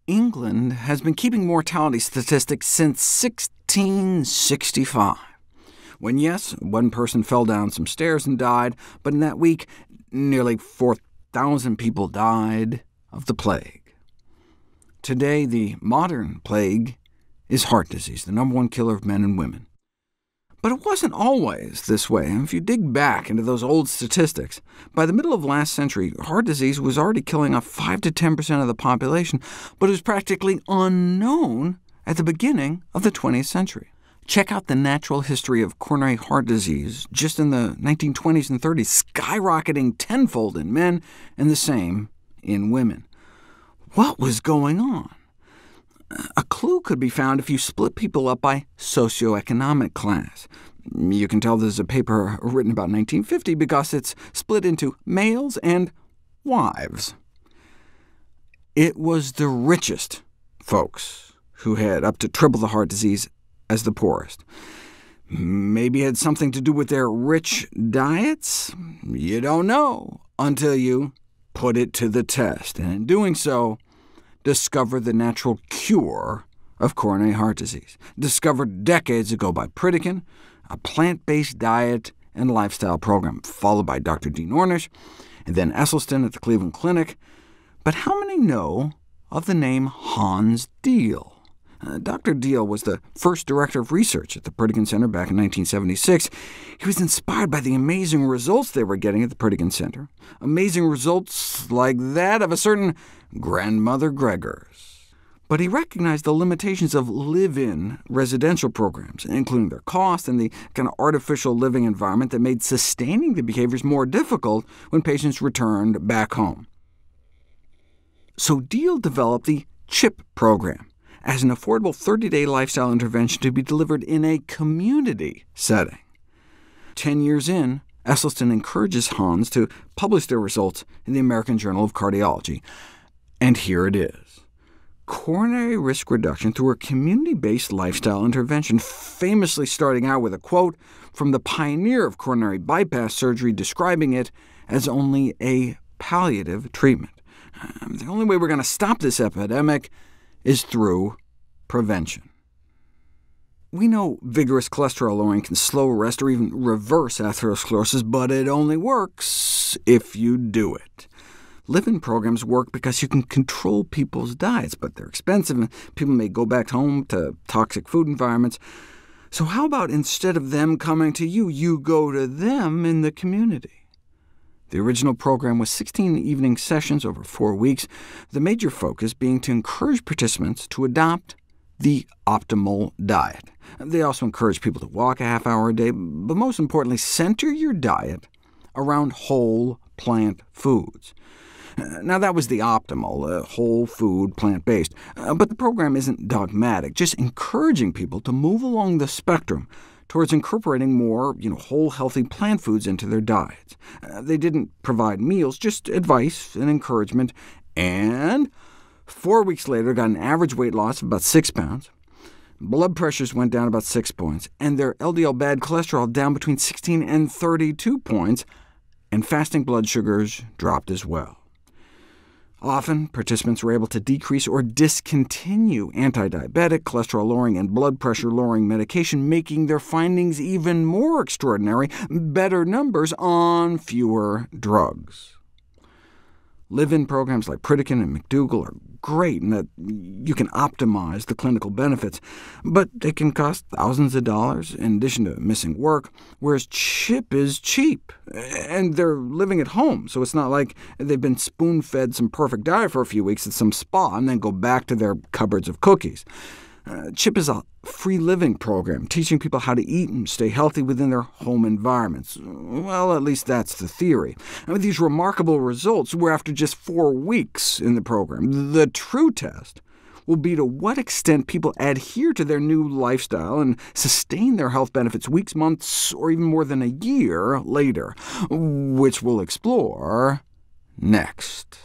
England has been keeping mortality statistics since 1665, when, yes, one person fell down some stairs and died, but in that week, nearly 4,000 people died of the plague. Today, the modern plague is heart disease, the #1 killer of men and women. But it wasn't always this way. If you dig back into those old statistics, by the middle of last century, heart disease was already killing off 5 to 10% of the population, but it was practically unknown at the beginning of the 20th century. Check out the natural history of coronary heart disease just in the 1920s and 30s, skyrocketing tenfold in men and the same in women. What was going on? A clue could be found if you split people up by socioeconomic class. You can tell there's a paper written about 1950 because it's split into males and wives. It was the richest folks who had up to triple the heart disease as the poorest. Maybe it had something to do with their rich diets? You don't know until you put it to the test, and in doing so, discover the natural cure of coronary heart disease, discovered decades ago by Pritikin, a plant-based diet and lifestyle program, followed by Dr. Dean Ornish, and then Esselstyn at the Cleveland Clinic. But how many know of the name Hans Diehl? Dr. Diehl was the first director of research at the Pritikin Center back in 1976. He was inspired by the amazing results they were getting at the Pritikin Center, amazing results like that of a certain Grandmother Gregor's. But he recognized the limitations of live-in residential programs, including their cost and the kind of artificial living environment that made sustaining the behaviors more difficult when patients returned back home. So Diehl developed the CHIP program as an affordable 30-day lifestyle intervention to be delivered in a community setting. 10 years in, Esselstyn encourages Hans to publish their results in the American Journal of Cardiology. And here it is. Coronary risk reduction through a community-based lifestyle intervention, famously starting out with a quote from the pioneer of coronary bypass surgery describing it as only a palliative treatment. The only way we're going to stop this epidemic is through prevention. We know vigorous cholesterol lowering can slow, arrest, or even reverse atherosclerosis, but it only works if you do it. Live-in programs work because you can control people's diets, but they're expensive, and people may go back home to toxic food environments. So how about instead of them coming to you, you go to them in the community? The original program was 16 evening sessions over 4 weeks, the major focus being to encourage participants to adopt the optimal diet. They also encourage people to walk a half hour a day, but most importantly, center your diet around whole plant foods. Now, that was the optimal, whole food, plant-based, but the program isn't dogmatic, just encouraging people to move along the spectrum towards incorporating more whole, healthy plant foods into their diets. They didn't provide meals, just advice and encouragement, and 4 weeks later got an average weight loss of about 6 pounds. Blood pressures went down about 6 points, and their LDL bad cholesterol down between 16 and 32 points, and fasting blood sugars dropped as well. Often, participants were able to decrease or discontinue anti-diabetic, cholesterol-lowering, and blood pressure-lowering medication, making their findings even more extraordinary, better numbers on fewer drugs. Live-in programs like Pritikin and McDougall are great in that you can optimize the clinical benefits, but they can cost thousands of dollars in addition to missing work, whereas CHIP is cheap, and they're living at home, so it's not like they've been spoon-fed some perfect diet for a few weeks at some spa and then go back to their cupboards of cookies. CHIP is a free living program, teaching people how to eat and stay healthy within their home environments. Well, at least that's the theory. These remarkable results were after just 4 weeks in the program. The true test will be to what extent people adhere to their new lifestyle and sustain their health benefits weeks, months, or even more than a year later, which we'll explore next.